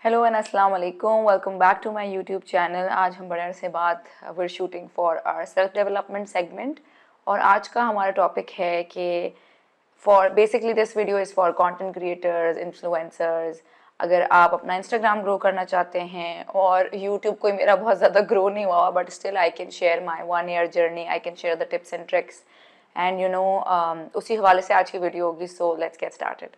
Hello and अस्सलाम वालेकुम, welcome back to my YouTube channel. आज हम बड़े अरसे बाद we're shooting for our self development segment और आज का हमारा टॉपिक है कि for basically this video is for content creators, influencers. अगर आप अपना इंस्टाग्राम ग्रो करना चाहते हैं और यूट्यूब कोई मेरा बहुत ज़्यादा ग्रो नहीं हुआ but still I can share my 1 year journey, I can share the tips and tricks and उसी हवाले से आज की वीडियो होगी। So let's get started.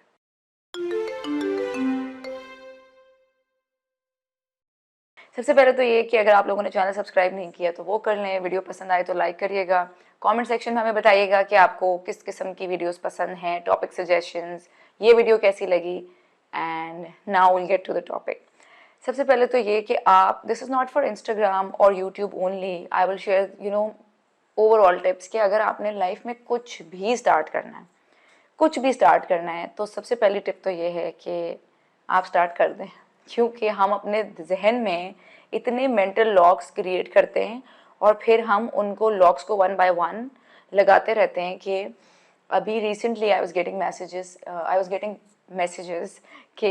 सबसे पहले तो ये कि अगर आप लोगों ने चैनल सब्सक्राइब नहीं किया तो वो कर लें, वीडियो पसंद आए तो लाइक करिएगा, कमेंट सेक्शन में हमें बताइएगा कि आपको किस किस्म की वीडियोस पसंद हैं, टॉपिक सजेशंस, ये वीडियो कैसी लगी। And now will get to the topic. सबसे पहले तो ये कि आप, this is not for Instagram और YouTube only, I will share overall tips कि अगर आपने लाइफ में कुछ भी स्टार्ट करना है, कुछ भी स्टार्ट करना है तो सबसे पहली टिप तो ये है कि आप स्टार्ट कर दें। क्योंकि हम अपने जहन में इतने मेंटल लॉक्स क्रिएट करते हैं और फिर हम उनको लॉक्स को वन बाय वन लगाते रहते हैं कि अभी recently I was getting messages कि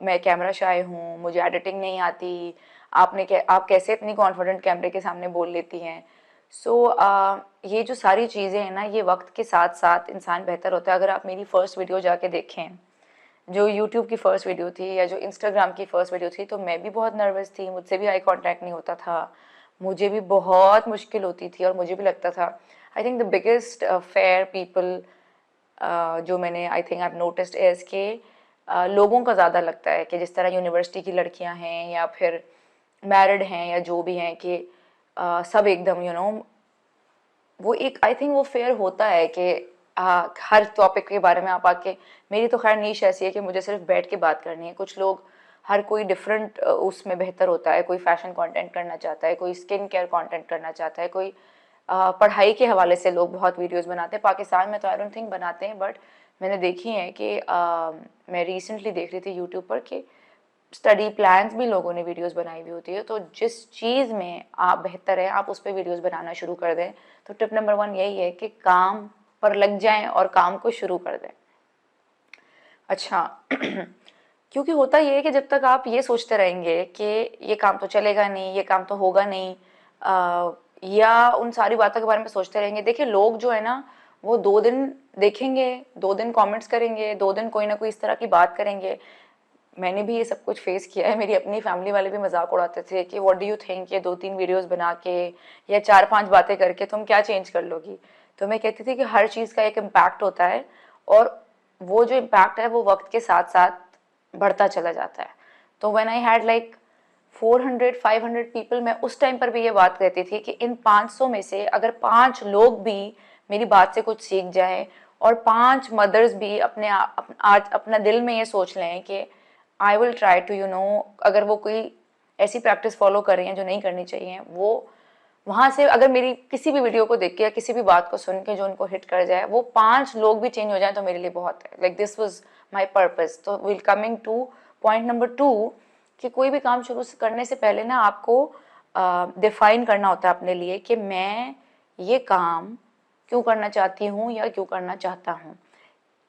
मैं कैमरा शाय हूँ, मुझे एडिटिंग नहीं आती, आप कैसे इतनी कॉन्फिडेंट कैमरे के सामने बोल लेती हैं। ये जो सारी चीज़ें हैं ना, ये वक्त के साथ साथ इंसान बेहतर होता है। अगर आप मेरी फ़र्स्ट वीडियो जाके देखें, जो यूट्यूब की फ़र्स्ट वीडियो थी या जो इंस्टाग्राम की फ़र्स्ट वीडियो थी, तो मैं भी बहुत नर्वस थी, मुझसे भी आई कांटेक्ट नहीं होता था, मुझे भी बहुत मुश्किल होती थी और मुझे भी लगता था। I think the biggest fear people जो मैंने I think I noticed is के लोगों का ज़्यादा लगता है कि जिस तरह यूनिवर्सिटी की लड़कियां हैं या फिर मैरिड हैं या जो भी हैं कि सब एकदम वो एक आई थिंक वो फेयर होता है कि हर टॉपिक के बारे में आप आके, मेरी तो खैर नीश ऐसी है कि मुझे सिर्फ बैठ के बात करनी है। कुछ लोग, हर कोई डिफरेंट उसमें बेहतर होता है। कोई फैशन कंटेंट करना चाहता है, कोई स्किन केयर कंटेंट करना चाहता है, कोई पढ़ाई के हवाले से लोग बहुत वीडियोस बनाते हैं। पाकिस्तान में तो आई डोंट थिंक बनाते हैं, बट मैंने देखी है कि मैं रिसेंटली देख रही थी यूट्यूब पर कि स्टडी प्लान्स भी लोगों ने वीडियोस बनाई हुई होती है। तो जिस चीज़ में आप बेहतर हैं आप उस पर वीडियोस बनाना शुरू कर दें। तो टिप नंबर 1 यही है कि काम पर लग जाएं और काम को शुरू कर दें। अच्छा क्योंकि होता ये है कि जब तक आप ये सोचते रहेंगे कि ये काम तो चलेगा नहीं, ये काम तो होगा नहीं, या उन सारी बातों के बारे में सोचते रहेंगे। देखिए, लोग जो है ना, वो 2 दिन देखेंगे, 2 दिन कमेंट्स करेंगे, 2 दिन कोई ना कोई इस तरह की बात करेंगे। मैंने भी ये सब कुछ फेस किया है। मेरी अपनी फैमिली वाले भी मजाक उड़ाते थे कि व्हाट डू यू थिंक, ये 2-3 वीडियोस बना के या 4-5 बातें करके तुम क्या चेंज कर लोगी। तो मैं कहती थी कि हर चीज़ का एक इम्पैक्ट होता है और वो जो इम्पैक्ट है वो वक्त के साथ साथ बढ़ता चला जाता है। तो when I had like 400-500 people, मैं उस टाइम पर भी ये बात कहती थी कि इन 500 में से अगर 5 लोग भी मेरी बात से कुछ सीख जाएं और 5 मदर्स भी आज अपना दिल में ये सोच लें कि आई विल ट्राई टू अगर वो कोई ऐसी प्रैक्टिस फॉलो कर रही हैं जो नहीं करनी चाहिए, वो वहाँ से अगर मेरी किसी भी वीडियो को देख के या किसी भी बात को सुन के जो उनको हिट कर जाए, वो 5 लोग भी चेंज हो जाए तो मेरे लिए बहुत है। Like this was my purpose. तो will coming to point number 2 कि कोई भी काम शुरू करने से पहले ना आपको डिफाइन करना होता है अपने लिए कि मैं ये काम क्यों करना चाहती हूँ या क्यों करना चाहता हूँ।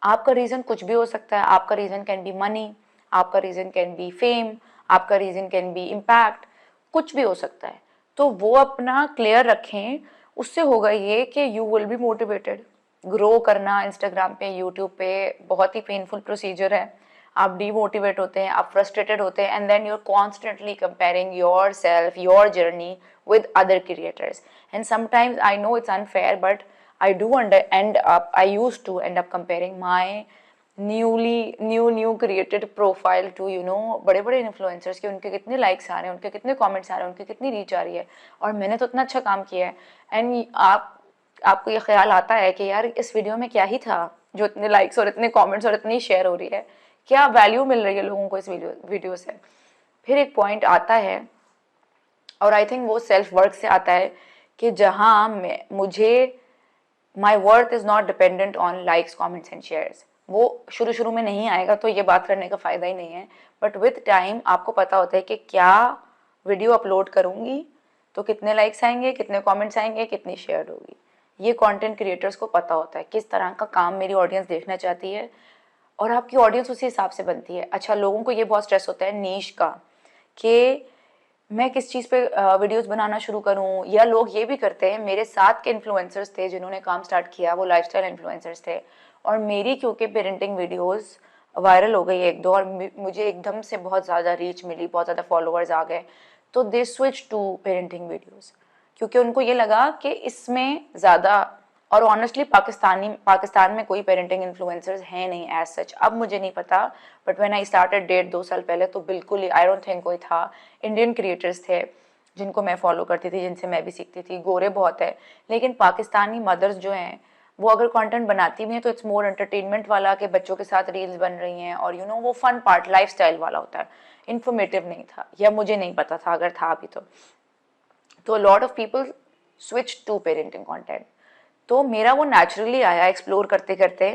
आपका रीज़न कुछ भी हो सकता है। आपका रीज़न कैन बी मनी, आपका रीज़न कैन बी फेम, आपका रीज़न कैन बी इम्पैक्ट, कुछ भी हो सकता है। तो वो अपना क्लियर रखें। उससे होगा ये कि you will be motivated. Grow करना इंस्टाग्राम पे, यूट्यूब पे बहुत ही पेनफुल प्रोसीजर है। आप डीमोटिवेट होते हैं, आप फ्रस्ट्रेटेड होते हैं, and then you are constantly comparing yourself, your journey with other creators. And sometimes I know it's unfair, but I do I used to end up comparing my new created profile to बड़े बड़े influencers के, उनके कितने likes आ रहे हैं, उनके कितने comments आ रहे हैं, उनके कितनी रीच आ रही है और मैंने तो इतना अच्छा काम किया है। एंड आपको ये ख्याल आता है कि यार इस वीडियो में क्या ही था जो इतने लाइक्स और इतने कमेंट्स और इतनी शेयर हो रही है, क्या वैल्यू मिल रही है लोगों को इस वीडियो से। फिर एक पॉइंट आता है और आई थिंक वो सेल्फ वर्क से आता है कि जहाँ मुझे my worth is not dependent on likes, comments and shares. वो शुरू शुरू में नहीं आएगा तो ये बात करने का फ़ायदा ही नहीं है। बट विथ टाइम आपको पता होता है कि क्या वीडियो अपलोड करूँगी तो कितने लाइक्स आएंगे, कितने कमेंट्स आएंगे, कितनी शेयर होगी। ये कंटेंट क्रिएटर्स को पता होता है किस तरह का काम मेरी ऑडियंस देखना चाहती है। और आपकी ऑडियंस उसी हिसाब से बनती है। अच्छा, लोगों को ये बहुत स्ट्रेस होता है नीश का कि मैं किस चीज़ पे वीडियोस बनाना शुरू करूं, या लोग ये भी करते हैं, मेरे साथ के इन्फ्लुएंसर्स थे जिन्होंने काम स्टार्ट किया, वो लाइफस्टाइल इन्फ्लुएंसर्स थे, और मेरी क्योंकि पेरेंटिंग वीडियोस वायरल हो गई एक दो, और मुझे एकदम से बहुत ज़्यादा रीच मिली, बहुत ज़्यादा फॉलोअर्स आ गए, तो they switch to parenting videos, क्योंकि उनको ये लगा कि इसमें ज़्यादा, और ऑनेस्टली पाकिस्तान में कोई पेरेंटिंग इन्फ्लुएंसर्स हैं नहीं एज सच, अब मुझे नहीं पता, बट व्हेन आई स्टार्टेड 1.5-2 साल पहले तो बिल्कुल ही आई डोंट थिंक कोई था। इंडियन क्रिएटर्स थे जिनको मैं फॉलो करती थी, जिनसे मैं भी सीखती थी, गोरे बहुत है, लेकिन पाकिस्तानी मदर्स जो हैं वो अगर कंटेंट बनाती भी हैं तो इट्स मोर एंटरटेनमेंट वाला, कि बच्चों के साथ रील्स बन रही हैं, और यू नो वो फन पार्ट लाइफस्टाइल वाला होता है, इन्फॉर्मेटिव नहीं था, या मुझे नहीं पता था अगर था भी तो lot of people switch to parenting content. तो मेरा वो नेचुरली आया एक्सप्लोर करते करते,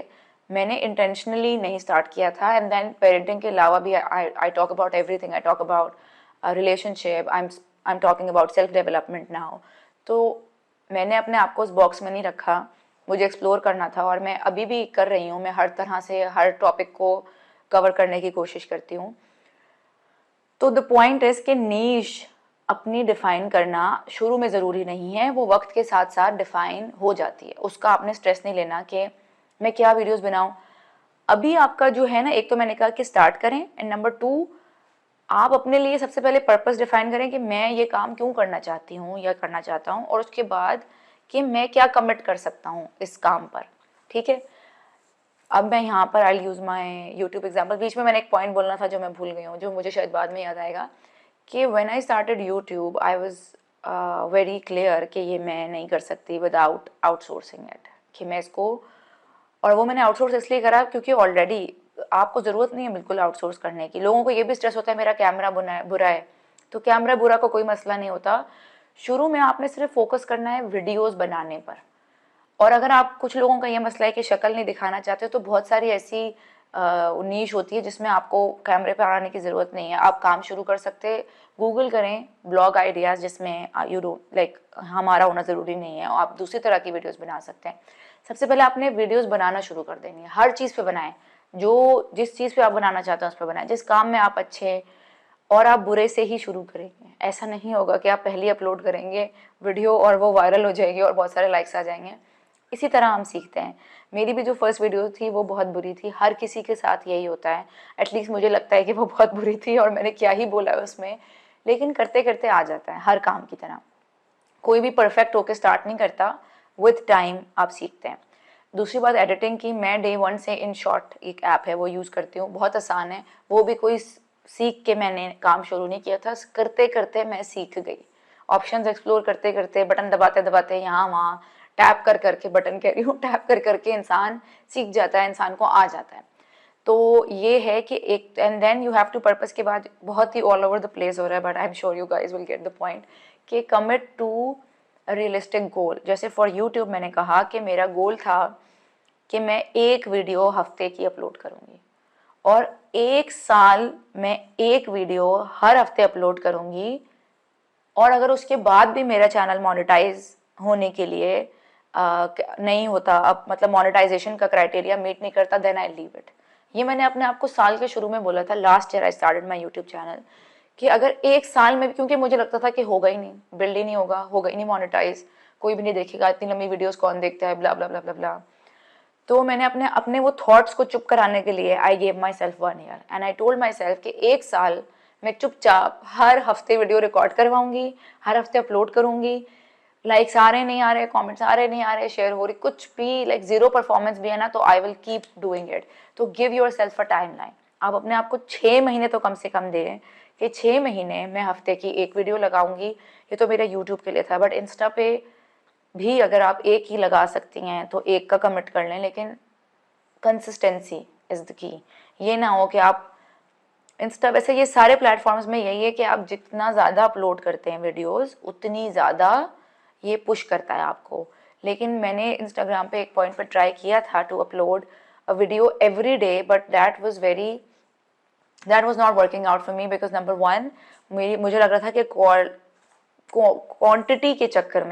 मैंने इंटेंशनली नहीं स्टार्ट किया था। एंड देन पेरेंटिंग के अलावा भी I talk about everything, I talk about relationship, I am talking about self development now. तो मैंने अपने आप को उस बॉक्स में नहीं रखा, मुझे एक्सप्लोर करना था, और मैं अभी भी कर रही हूँ। मैं हर तरह से हर टॉपिक को कवर करने की कोशिश करती हूँ। तो द पॉइंट इज कि नीश अपनी डिफाइन करना शुरू में ज़रूरी नहीं है, वो वक्त के साथ साथ डिफाइन हो जाती है, उसका आपने स्ट्रेस नहीं लेना कि मैं क्या वीडियोस बनाऊं। अभी आपका जो है ना, एक तो मैंने कहा कि स्टार्ट करें, एंड नंबर 2 आप अपने लिए सबसे पहले पर्पस डिफाइन करें कि मैं ये काम क्यों करना चाहती हूँ या करना चाहता हूँ, और उसके बाद कि मैं क्या कमिट कर सकता हूँ इस काम पर। ठीक है, अब मैं यहाँ पर आई यूज़ माई यूट्यूब एग्जाम्पल। बीच में मैंने एक पॉइंट बोलना था जो मैं भूल गई हूँ, जो मुझे शायद बाद में याद आएगा, कि when I started YouTube I was very clear कि ये मैं नहीं कर सकती विदाउट आउटसोर्सिंग इट, कि मैं इसको, और वो मैंने आउटसोर्स इसलिए करा क्योंकि ऑलरेडी आपको ज़रूरत नहीं है बिल्कुल आउटसोर्स करने की। लोगों को ये भी स्ट्रेस होता है मेरा कैमरा बुरा है, तो कैमरा बुरा का कोई मसला नहीं होता। शुरू में आपने सिर्फ फोकस करना है वीडियोज़ बनाने पर, और अगर आप, कुछ लोगों का ये मसला है कि शक्ल नहीं दिखाना चाहते, तो बहुत सारी ऐसी नीश होती है जिसमें आपको कैमरे पर आने की ज़रूरत नहीं है, आप काम शुरू कर सकते हैं। गूगल करें ब्लॉग आइडियाज़, जिसमें यू डोंट लाइक हमारा होना ज़रूरी नहीं है, आप दूसरी तरह की वीडियोस बना सकते हैं। सबसे पहले आपने वीडियोस बनाना शुरू कर देनी है, हर चीज़ पे बनाएं, जो जिस चीज़ पे आप बनाना चाहते हैं उस पर बनाएं, जिस काम में आप अच्छे, और आप बुरे से ही शुरू करेंगे। ऐसा नहीं होगा कि आप पहले अपलोड करेंगे वीडियो और वो वायरल हो जाएगी और बहुत सारे लाइक्स आ जाएंगे। इसी तरह हम सीखते हैं। मेरी भी जो फर्स्ट वीडियो थी वो बहुत बुरी थी, हर किसी के साथ यही होता है, एटलीस्ट मुझे लगता है कि वो बहुत बुरी थी और मैंने क्या ही बोला है उसमें, लेकिन करते करते आ जाता है, हर काम की तरह। कोई भी परफेक्ट होकर स्टार्ट नहीं करता, विथ टाइम आप सीखते हैं। दूसरी बात एडिटिंग की, मैं डे 1 से इन शॉर्ट एक ऐप है वो यूज़ करती हूँ, बहुत आसान है, वो भी कोई सीख के मैंने काम शुरू नहीं किया था, करते करते मैं सीख गई। ऑप्शंस एक्सप्लोर करते करते, बटन दबाते दबाते, यहाँ वहाँ टैप कर करके, बटन कह रही हूँ, टैप कर करके इंसान सीख जाता है, इंसान को आ जाता है। तो ये है कि एक, and then you have to, purpose के बाद बहुत ही ऑल ओवर द प्लेस हो रहा है, but I am sure you guys will get the point, कि कमिट टू रियलिस्टिक गोल। जैसे फॉर यूट्यूब मैंने कहा कि मेरा गोल था कि मैं एक वीडियो हफ्ते की अपलोड करूँगी, और 1 साल मैं एक वीडियो हर हफ्ते अपलोड करूँगी, और अगर उसके बाद भी मेरा चैनल मोनेटाइज होने के लिए नहीं होता, अब मतलब मोनेटाइजेशन का क्राइटेरिया मीट नहीं करता, देन आई लीव इट। ये मैंने अपने आप को साल के शुरू में बोला था, last year I started my YouTube channel, कि अगर 1 साल में, क्योंकि मुझे लगता था कि होगा ही नहीं, बिल्ड ही नहीं होगा ही नहीं मोनेटाइज, कोई भी नहीं देखेगा, इतनी लंबी वीडियोस कौन देखता है, ब्ला ब्ला ब्ला ब्ला ब्ला। तो मैंने अपने अपने वो थॉट्स को चुप कराने के लिए I gave my self 1 year, and I told my self कि 1 साल मैं चुपचाप हर हफ्ते वीडियो रिकॉर्ड करवाऊंगी, हर हफ्ते अपलोड करूंगी, लाइक्स आ रहे नहीं आ रहे, कमेंट्स आ रहे नहीं आ रहे, शेयर हो रही, कुछ भी, लाइक जीरो परफॉर्मेंस भी है ना, तो I will keep doing it. तो give yourself a timeline, आप अपने आप को 6 महीने तो कम से कम दें, कि 6 महीने मैं हफ्ते की एक वीडियो लगाऊंगी। ये तो मेरे यूट्यूब के लिए था, बट इंस्टा पे भी अगर आप एक ही लगा सकती हैं तो एक का कमिट कर लें, लेकिन कंसिस्टेंसी इज़ द की। ये ना हो कि आप इंस्टा, वैसे ये सारे प्लेटफॉर्म्स में यही है कि आप जितना ज़्यादा अपलोड करते हैं वीडियोस, उतनी ज़्यादा ये पुश करता है आपको। लेकिन मैंने इंस्टाग्राम पे एक पॉइंट पर ट्राई किया था to upload a video every day, but that was not working out for me, because number 1 मुझे लग रहा था कि क्वांटिटी के चक्कर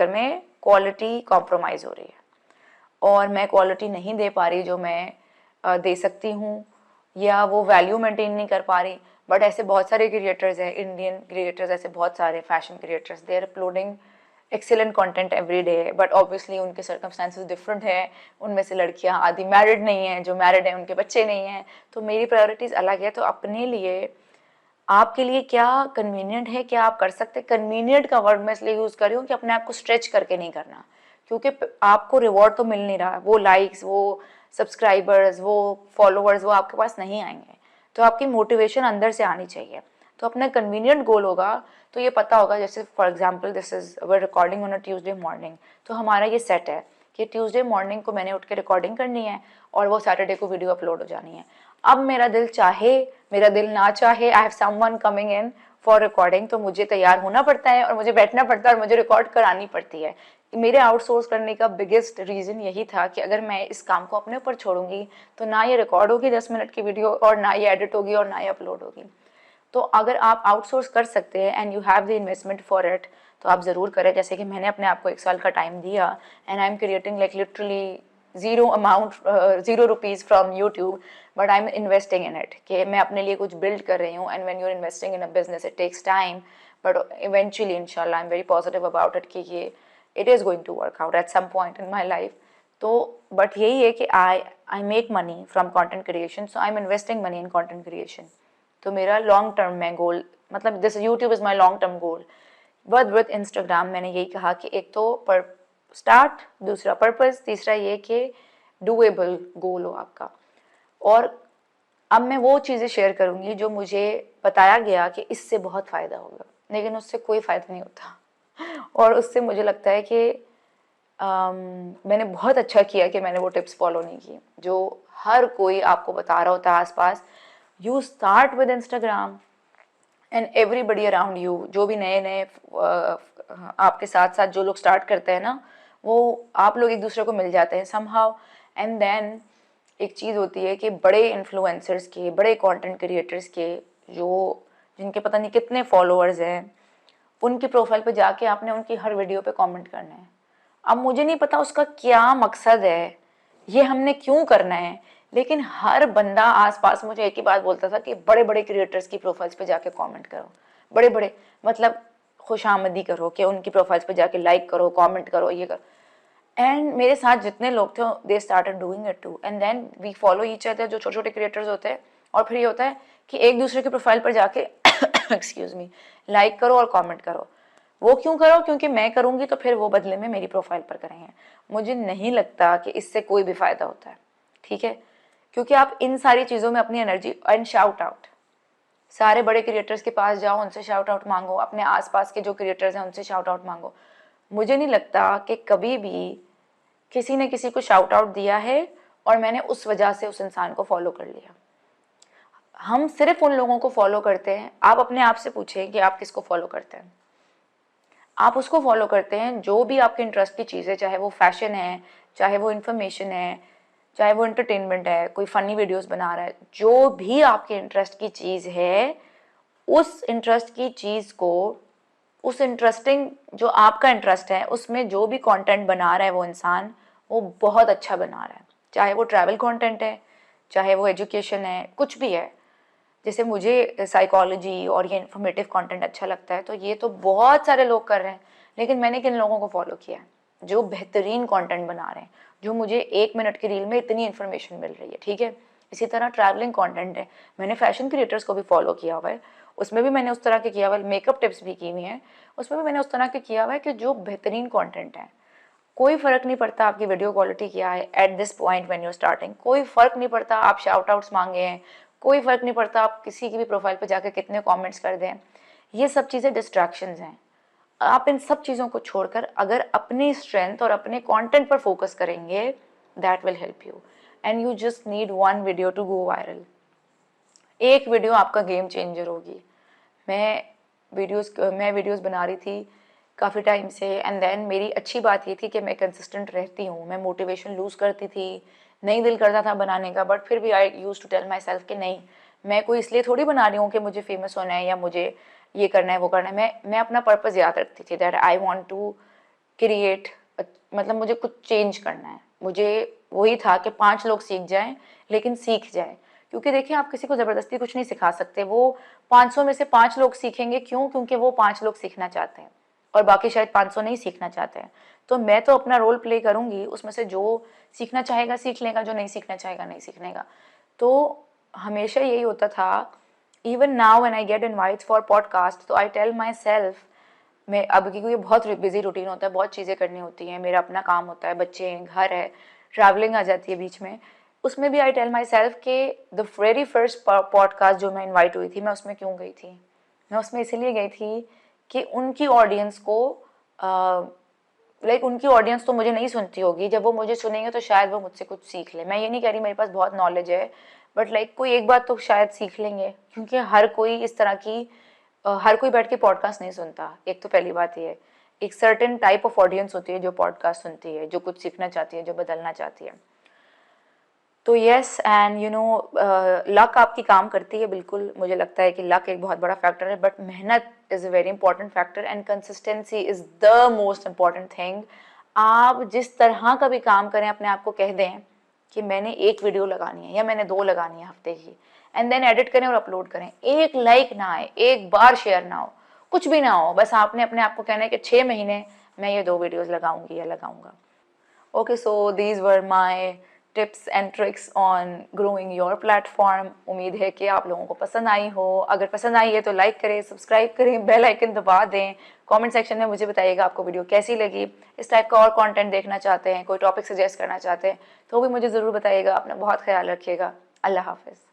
में क्वालिटी कॉम्प्रोमाइज़ हो रही है, और मैं क्वालिटी नहीं दे पा रही जो मैं दे सकती हूँ या वो वैल्यू मेंटेन नहीं कर पा रही। बट ऐसे बहुत सारे क्रिएटर्स हैं, इंडियन क्रिएटर्स, ऐसे बहुत सारे fashion creators, they are uploading excellent content every day, but obviously उनके सर्कमस्टांसेस डिफरेंट है। उनमें से लड़कियां आदि मैरिड नहीं हैं, जो मैरिड हैं उनके बच्चे नहीं हैं, तो मेरी प्रायोरिटीज़ अलग है। तो अपने लिए, आपके लिए क्या कन्वीनियंट है, क्या आप कर सकते हैं। कन्वीनियंट का वर्ड मैं इसलिए यूज़ कर रही हूँ कि अपने आप को स्ट्रेच करके नहीं करना, क्योंकि आपको रिवॉर्ड तो मिल नहीं रहा, वो लाइक्स, वो सब्सक्राइबर्स, वो फॉलोअर्स, वो आपके पास नहीं आएंगे। तो आपकी मोटिवेशन अंदर से आनी चाहिए। तो अपना कन्वीनियंट गोल होगा तो ये पता होगा, जैसे for example this is were recording on a Tuesday morning, तो हमारा ये सेट है कि ट्यूसडे मॉर्निंग को मैंने उठ के रिकॉर्डिंग करनी है और वो सैटरडे को वीडियो अपलोड हो जानी है। अब मेरा दिल चाहे, मेरा दिल ना चाहे, I have someone coming in for recording, तो मुझे तैयार होना पड़ता है और मुझे बैठना पड़ता है और मुझे रिकॉर्ड करानी पड़ती है। मेरे आउटसोर्स करने का बिगेस्ट रीज़न यही था कि अगर मैं इस काम को अपने ऊपर छोड़ूंगी तो ना ये रिकॉर्ड होगी 10 मिनट की वीडियो, और ना ये एडिट होगी, और ना ये अपलोड होगी। तो अगर आप आउटसोर्स कर सकते हैं and you have the investment for it, तो आप ज़रूर करें। जैसे कि मैंने अपने आप को 1 साल का टाइम दिया and I am creating like literally zero amount, ₹0 from YouTube, but I am investing in it, कि मैं अपने लिए कुछ बिल्ड कर रही हूँ। And when you are investing in a business it takes time, but eventually इंशाल्लाह I am very positive about it कि ये it is going to work out at some point in my life. तो but यही है कि I make money from content creation, so I am investing money in content creation. तो मेरा long term में गोल, मतलब this YouTube is my long term goal. But with Instagram मैंने यही कहा कि एक तो पर स्टार्ट, दूसरा पर्पस, तीसरा ये कि डूएबल गोल हो आपका। और अब मैं वो चीज़ें शेयर करूँगी जो मुझे बताया गया कि इससे बहुत फ़ायदा होगा, लेकिन उससे कोई फ़ायदा नहीं होता। और उससे मुझे लगता है कि मैंने बहुत अच्छा किया कि मैंने वो टिप्स फॉलो नहीं की जो हर कोई आपको बता रहा होता है आसपास। You start with Instagram and everybody around you, जो भी नए नए आपके साथ साथ जो लोग स्टार्ट करते हैं ना, वो आप लोग एक दूसरे को मिल जाते हैं समहाउ। एंड देन एक चीज़ होती है कि बड़े इन्फ्लुएंसर्स के, बड़े कंटेंट क्रिएटर्स के, जो जिनके पता नहीं कितने फॉलोअर्स हैं, उनकी प्रोफाइल पे जाके आपने उनकी हर वीडियो पे कमेंट करना है। अब मुझे नहीं पता उसका क्या मकसद है, ये हमने क्यों करना है, लेकिन हर बंदा आसपास मुझे एक ही बात बोलता था कि बड़े बड़े क्रिएटर्स की प्रोफाइल्स पे जाके कमेंट करो, बड़े बड़े मतलब खुशामदी करो, कि उनकी प्रोफाइल्स पे जाके लाइक करो, कमेंट करो, ये करो। एंड मेरे साथ जितने लोग थे they started doing it too, and then we follow each other, जो छोटे छोटे क्रिएटर्स होते हैं। और फिर ये होता है कि एक दूसरे की प्रोफाइल पर जाके एक्सक्यूज मी, लाइक करो और कमेंट करो। वो क्यों करो? क्योंकि मैं करूँगी तो फिर वो बदले में मेरी प्रोफाइल पर करेंगे। मुझे नहीं लगता कि इससे कोई भी फ़ायदा होता है, ठीक है? क्योंकि आप इन सारी चीज़ों में अपनी एनर्जी, एंड शाउट आउट, सारे बड़े क्रिएटर्स के पास जाओ, उनसे शाउट आउट मांगो, अपने आसपास के जो क्रिएटर्स हैं उनसे शाउट आउट मांगो। मुझे नहीं लगता कि कभी भी किसी ने किसी को शाउट आउट दिया है और मैंने उस वजह से उस इंसान को फॉलो कर लिया। हम सिर्फ उन लोगों को फॉलो करते हैं। आप अपने आप से पूछें कि आप किसको फॉलो करते हैं। आप उसको फॉलो करते हैं जो भी आपके इंटरेस्ट की चीज़ है, चाहे वो फैशन है, चाहे वो इन्फॉर्मेशन है, चाहे वो एंटरटेनमेंट है, कोई फ़नी वीडियोस बना रहा है, जो भी आपके इंटरेस्ट की चीज़ है, उस इंटरेस्ट की चीज़ को, उस इंटरेस्टिंग जो आपका इंटरेस्ट है उसमें जो भी कंटेंट बना रहा है वो इंसान, वो बहुत अच्छा बना रहा है। चाहे वो ट्रैवल कंटेंट है, चाहे वो एजुकेशन है, कुछ भी है। जैसे मुझे साइकोलॉजी और ये इन्फॉर्मेटिव कंटेंट अच्छा लगता है, तो ये तो बहुत सारे लोग कर रहे हैं, लेकिन मैंने किन लोगों को फॉलो किया है? जो बेहतरीन कंटेंट बना रहे हैं, जो मुझे 1 मिनट की रील में इतनी इन्फॉर्मेशन मिल रही है, ठीक है? इसी तरह ट्रैवलिंग कंटेंट है, मैंने फैशन क्रिएटर्स को भी फॉलो किया हुआ है, उसमें भी मैंने उस तरह के किया हुआ है, मेकअप टिप्स भी की हुई हैं, उसमें भी मैंने उस तरह के किया हुआ है कि जो बेहतरीन कंटेंट है। कोई फ़र्क नहीं पड़ता आपकी वीडियो क्वालिटी क्या है at this point when you starting, कोई फ़र्क नहीं पड़ता आप शाउट आउट्स मांगे हैं, कोई फ़र्क नहीं पड़ता आप किसी की भी प्रोफाइल पर जाकर कितने कमेंट्स कर दें। ये सब चीज़ें डिस्ट्रैक्शंस हैं। आप इन सब चीज़ों को छोड़कर अगर अपनी स्ट्रेंथ और अपने कंटेंट पर फोकस करेंगे, that will help you, and you just need one video to go viral. एक वीडियो आपका गेम चेंजर होगी। मैं वीडियोस बना रही थी काफ़ी टाइम से, एंड देन मेरी अच्छी बात ये थी कि मैं कंसिस्टेंट रहती हूँ। मैं मोटिवेशन लूज़ करती थी, नहीं दिल करता था बनाने का, बट फिर भी I use to tell myself कि नहीं, मैं कोई इसलिए थोड़ी बना रही हूँ कि मुझे फेमस होना है या मुझे ये करना है वो करना है। मैं अपना पर्पज़ याद रखती थी, that I want to create, मतलब मुझे कुछ चेंज करना है, मुझे वही था कि 5 लोग सीख जाएं, लेकिन सीख जाएं। क्योंकि देखिए, आप किसी को ज़बरदस्ती कुछ नहीं सिखा सकते। वो 500 में से 5 लोग सीखेंगे, क्यों? क्योंकि वो 5 लोग सीखना चाहते हैं और बाकी शायद 500 नहीं सीखना चाहते हैं। तो मैं तो अपना रोल प्ले करूँगी, उसमें से जो सीखना चाहेगा सीख लेगा, जो नहीं सीखना चाहेगा नहीं सीखनेगा। तो हमेशा यही होता था। Even now when I get invites for podcast, तो आई टेल माई सेल्फ, मैं अब, क्योंकि बहुत बिजी रूटीन होता है, बहुत चीज़ें करनी होती हैं, मेरा अपना काम होता है, बच्चे हैं, घर है, ट्रैवलिंग आ जाती है बीच में, उसमें भी आई टेल माई सेल्फ के द वेरी फर्स्ट पॉडकास्ट जो मैं इन्वाइट हुई थी, मैं उसमें क्यों गई थी? मैं उसमें इसीलिए गई थी कि उनकी ऑडियंस को उनकी ऑडियंस तो मुझे नहीं सुनती होगी, जब वो मुझे सुनेंगे तो शायद वो मुझसे कुछ सीख ले। मैं ये नहीं कह रही मेरे पास बहुत नॉलेज है, बट कोई एक बात तो शायद सीख लेंगे, क्योंकि हर कोई इस तरह की हर कोई बैठ के पॉडकास्ट नहीं सुनता। एक तो पहली बात ये है, एक सर्टेन टाइप ऑफ ऑडियंस होती है जो पॉडकास्ट सुनती है, जो कुछ सीखना चाहती है, जो बदलना चाहती है। तो येस, एंड लक आपकी काम करती है, बिल्कुल मुझे लगता है कि लक एक बहुत बड़ा फैक्टर है, बट मेहनत is a very important factor and consistency is the most important thing. आप जिस तरह का भी काम करें, अपने आप को कह दें कि मैंने 1 वीडियो लगानी है या मैंने 2 लगानी है हफ्ते की, एंड देन एडिट करें और अपलोड करें। 1 लाइक ना आए, 1 बार शेयर ना हो, कुछ भी ना हो, बस आपने अपने आप को कहना है कि 6 महीने मैं ये 2 वीडियोज़ लगाऊंगी या लगाऊंगा। Okay, so these were my tips and tricks on growing your platform. उम्मीद है कि आप लोगों को पसंद आई हो। अगर पसंद आई है तो लाइक करें, सब्सक्राइब करें, बेल आइकन दबा दें। कमेंट सेक्शन में मुझे बताइएगा आपको वीडियो कैसी लगी। इस टाइप का और कंटेंट देखना चाहते हैं, कोई टॉपिक सजेस्ट करना चाहते हैं तो भी मुझे ज़रूर बताइएगा। अपना बहुत ख्याल रखिएगा। अल्लाह हाफिज़।